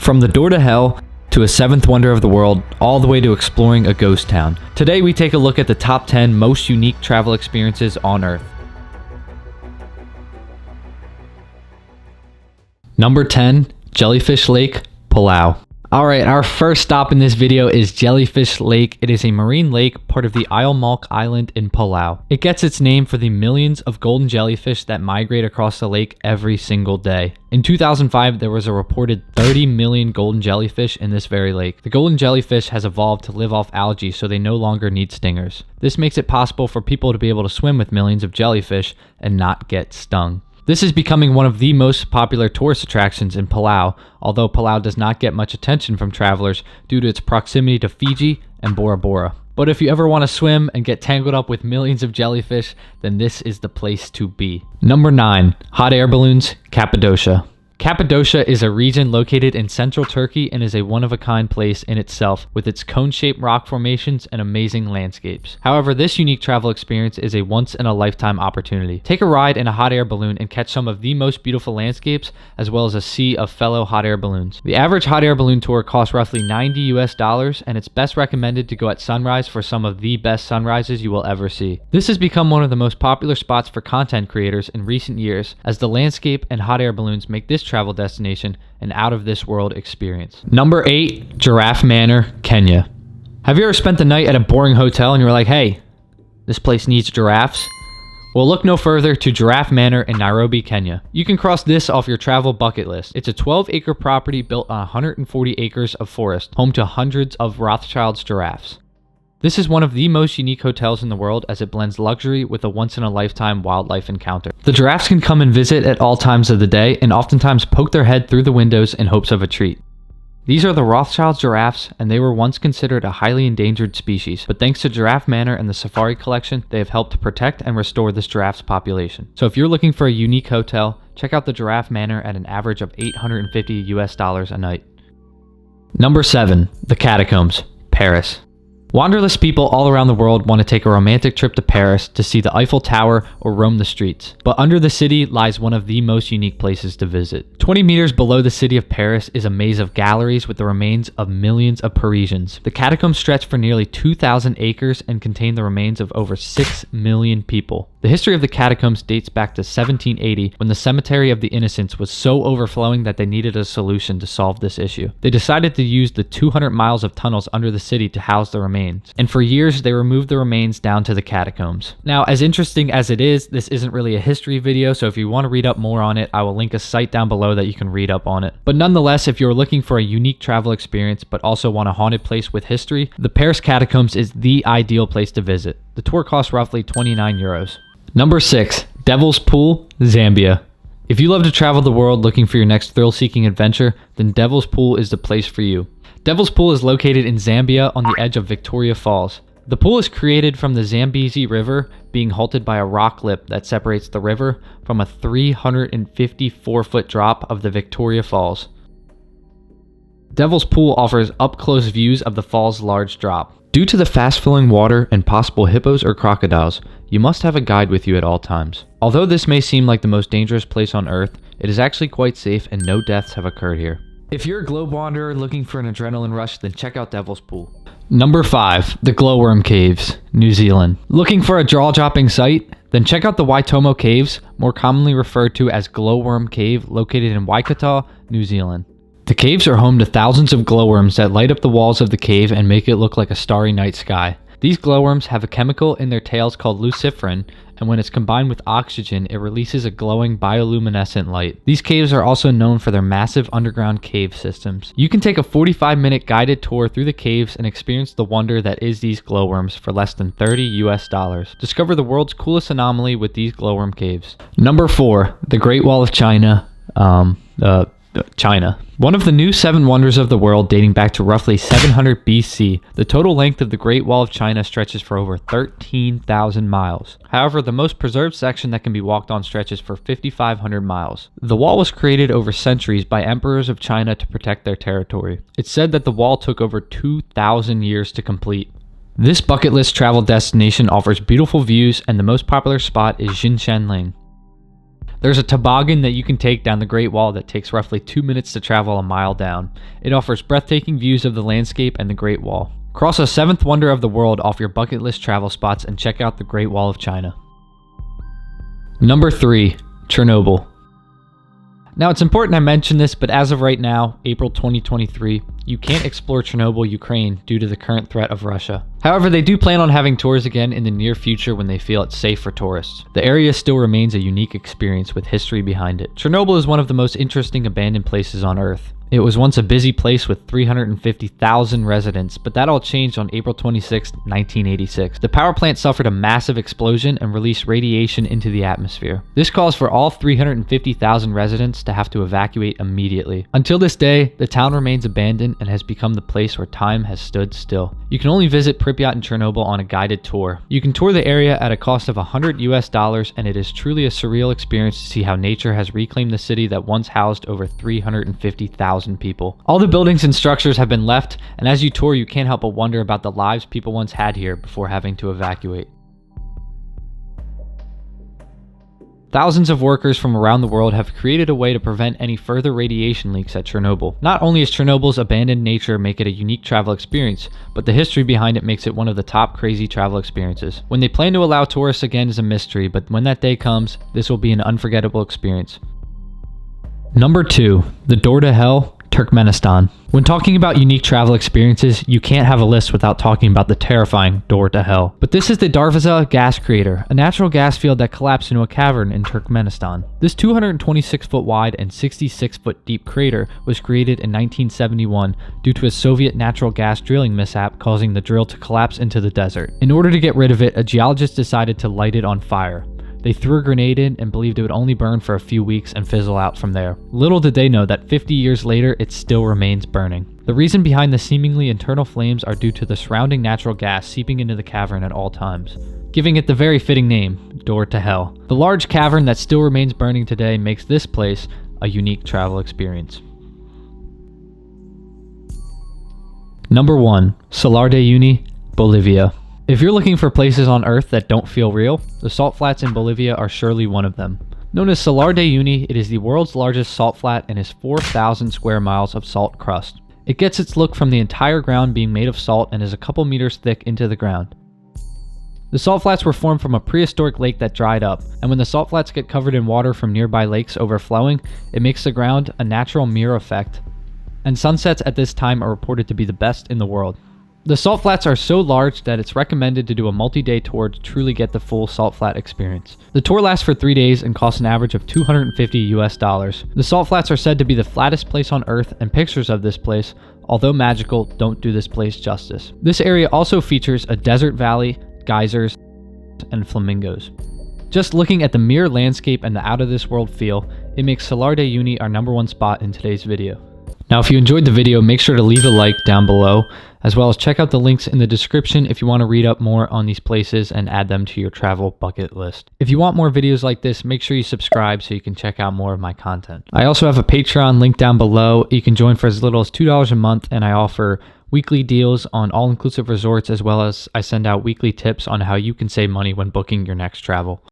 From the door to hell to a seventh wonder of the world, all the way to exploring a ghost town. Today we take a look at the top 10 most unique travel experiences on Earth. Number 10, Jellyfish Lake, Palau. Alright, our first stop in this video is Jellyfish Lake. It is a marine lake, part of the Eil Malk Island in Palau. It gets its name for the millions of golden jellyfish that migrate across the lake every single day. In 2005, there was a reported 30 million golden jellyfish in this very lake. The golden jellyfish has evolved to live off algae, so they no longer need stingers. This makes it possible for people to be able to swim with millions of jellyfish and not get stung. This is becoming one of the most popular tourist attractions in Palau, although Palau does not get much attention from travelers due to its proximity to Fiji and Bora Bora. But if you ever want to swim and get tangled up with millions of jellyfish, then this is the place to be. Number 9, hot air balloons, Cappadocia. Cappadocia is a region located in central Turkey and is a one-of-a-kind place in itself, with its cone-shaped rock formations and amazing landscapes. However, this unique travel experience is a once-in-a-lifetime opportunity. Take a ride in a hot air balloon and catch some of the most beautiful landscapes, as well as a sea of fellow hot air balloons. The average hot air balloon tour costs roughly $90 US, and it's best recommended to go at sunrise for some of the best sunrises you will ever see. This has become one of the most popular spots for content creators in recent years, as the landscape and hot air balloons make this travel destination an out-of-this-world experience. Number 8, Giraffe Manor, Kenya. Have you ever spent the night at a boring hotel and you were like, hey, this place needs giraffes? Well, look no further to Giraffe Manor in Nairobi, Kenya. You can cross this off your travel bucket list. It's a 12-acre property built on 140 acres of forest, home to hundreds of Rothschild's giraffes. This is one of the most unique hotels in the world, as it blends luxury with a once-in-a-lifetime wildlife encounter. The giraffes can come and visit at all times of the day and oftentimes poke their head through the windows in hopes of a treat. These are the Rothschild giraffes, and they were once considered a highly endangered species, but thanks to Giraffe Manor and the Safari Collection, they have helped protect and restore this giraffe's population. So if you're looking for a unique hotel, check out the Giraffe Manor at an average of $850 US a night. Number 7, the Catacombs, Paris. Wanderlust people all around the world want to take a romantic trip to Paris to see the Eiffel Tower or roam the streets. But under the city lies one of the most unique places to visit. 20 meters below the city of Paris is a maze of galleries with the remains of millions of Parisians. The catacombs stretch for nearly 2,000 acres and contain the remains of over 6 million people. The history of the catacombs dates back to 1780, when the Cemetery of the Innocents was so overflowing that they needed a solution to solve this issue. They decided to use the 200 miles of tunnels under the city to house the remains, and for years they removed the remains down to the catacombs. Now, as interesting as it is, this isn't really a history video, so if you want to read up more on it, I will link a site down below that you can read up on it. But nonetheless, if you're looking for a unique travel experience but also want a haunted place with history, the Paris catacombs is the ideal place to visit. The tour costs roughly 29 euros. Number 6, Devil's Pool, Zambia. If you love to travel the world looking for your next thrill-seeking adventure, then Devil's Pool is the place for you. Devil's Pool is located in Zambia on the edge of Victoria Falls. The pool is created from the Zambezi River being halted by a rock lip that separates the river from a 354-foot drop of the Victoria Falls. Devil's Pool offers up-close views of the fall's large drop. Due to the fast-flowing water and possible hippos or crocodiles, you must have a guide with you at all times. Although this may seem like the most dangerous place on Earth, it is actually quite safe and no deaths have occurred here. If you're a globe wanderer looking for an adrenaline rush, then check out Devil's Pool. Number 5, the Glowworm Caves, New Zealand. Looking for a jaw-dropping sight? Then check out the Waitomo Caves, more commonly referred to as Glowworm Cave, located in Waikato, New Zealand. The caves are home to thousands of glowworms that light up the walls of the cave and make it look like a starry night sky. These glowworms have a chemical in their tails called luciferin, and when it's combined with oxygen, it releases a glowing bioluminescent light. These caves are also known for their massive underground cave systems. You can take a 45-minute guided tour through the caves and experience the wonder that is these glowworms for less than $30 US. Discover the world's coolest anomaly with these glowworm caves. Number 4, the Great Wall of China, China. One of the new 7 wonders of the world, dating back to roughly 700 BC, the total length of the Great Wall of China stretches for over 13,000 miles. However, the most preserved section that can be walked on stretches for 5,500 miles. The wall was created over centuries by emperors of China to protect their territory. It's said that the wall took over 2,000 years to complete. This bucket list travel destination offers beautiful views, and the most popular spot is Jinshanling. There's a toboggan that you can take down the Great Wall that takes roughly 2 minutes to travel a mile down. It offers breathtaking views of the landscape and the Great Wall. Cross a seventh wonder of the world off your bucket list travel spots and check out the Great Wall of China. Number 3. Chernobyl. Now, it's important I mention this, but as of right now, April 2023, you can't explore Chernobyl, Ukraine due to the current threat of Russia. However, they do plan on having tours again in the near future when they feel it's safe for tourists. The area still remains a unique experience with history behind it. Chernobyl is one of the most interesting abandoned places on Earth. It was once a busy place with 350,000 residents, but that all changed on April 26, 1986. The power plant suffered a massive explosion and released radiation into the atmosphere. This caused for all 350,000 residents to have to evacuate immediately. Until this day, the town remains abandoned and has become the place where time has stood still. You can only visit Pripyat and Chernobyl on a guided tour. You can tour the area at a cost of $100, and it is truly a surreal experience to see how nature has reclaimed the city that once housed over 350,000 people. All the buildings and structures have been left, and as you tour, you can't help but wonder about the lives people once had here before having to evacuate. Thousands of workers from around the world have created a way to prevent any further radiation leaks at Chernobyl. Not only is Chernobyl's abandoned nature make it a unique travel experience, but the history behind it makes it one of the top crazy travel experiences. When they plan to allow tourists again is a mystery, but when that day comes, this will be an unforgettable experience. Number 2. The Door to Hell, Turkmenistan. When talking about unique travel experiences, you can't have a list without talking about the terrifying Door to Hell. But this is the Darvaza gas crater, a natural gas field that collapsed into a cavern in Turkmenistan. This 226-foot wide and 66-foot deep crater was created in 1971 due to a Soviet natural gas drilling mishap causing the drill to collapse into the desert. In order to get rid of it, a geologist decided to light it on fire. They threw a grenade in and believed it would only burn for a few weeks and fizzle out from there. Little did they know that 50 years later, it still remains burning. The reason behind the seemingly internal flames are due to the surrounding natural gas seeping into the cavern at all times, giving it the very fitting name, Door to Hell. The large cavern that still remains burning today makes this place a unique travel experience. Number 1. Salar De Uyuni, Bolivia. If you're looking for places on Earth that don't feel real, the salt flats in Bolivia are surely one of them. Known as Salar De Uyuni, it is the world's largest salt flat and is 4,000 square miles of salt crust. It gets its look from the entire ground being made of salt and is a couple meters thick into the ground. The salt flats were formed from a prehistoric lake that dried up, and when the salt flats get covered in water from nearby lakes overflowing, it makes the ground a natural mirror effect, and sunsets at this time are reported to be the best in the world. The salt flats are so large that it's recommended to do a multi-day tour to truly get the full salt flat experience. The tour lasts for 3 days and costs an average of $250. The salt flats are said to be the flattest place on Earth, and pictures of this place, although magical, don't do this place justice. This area also features a desert valley, geysers, and flamingos. Just looking at the mere landscape and the out-of-this-world feel, it makes Salar De Uyuni our number 1 spot in today's video. Now, if you enjoyed the video, make sure to leave a like down below, as well as check out the links in the description if you want to read up more on these places and add them to your travel bucket list. If you want more videos like this, make sure you subscribe so you can check out more of my content. I also have a Patreon link down below. You can join for as little as $2 a month, and I offer weekly deals on all-inclusive resorts, as well as I send out weekly tips on how you can save money when booking your next travel.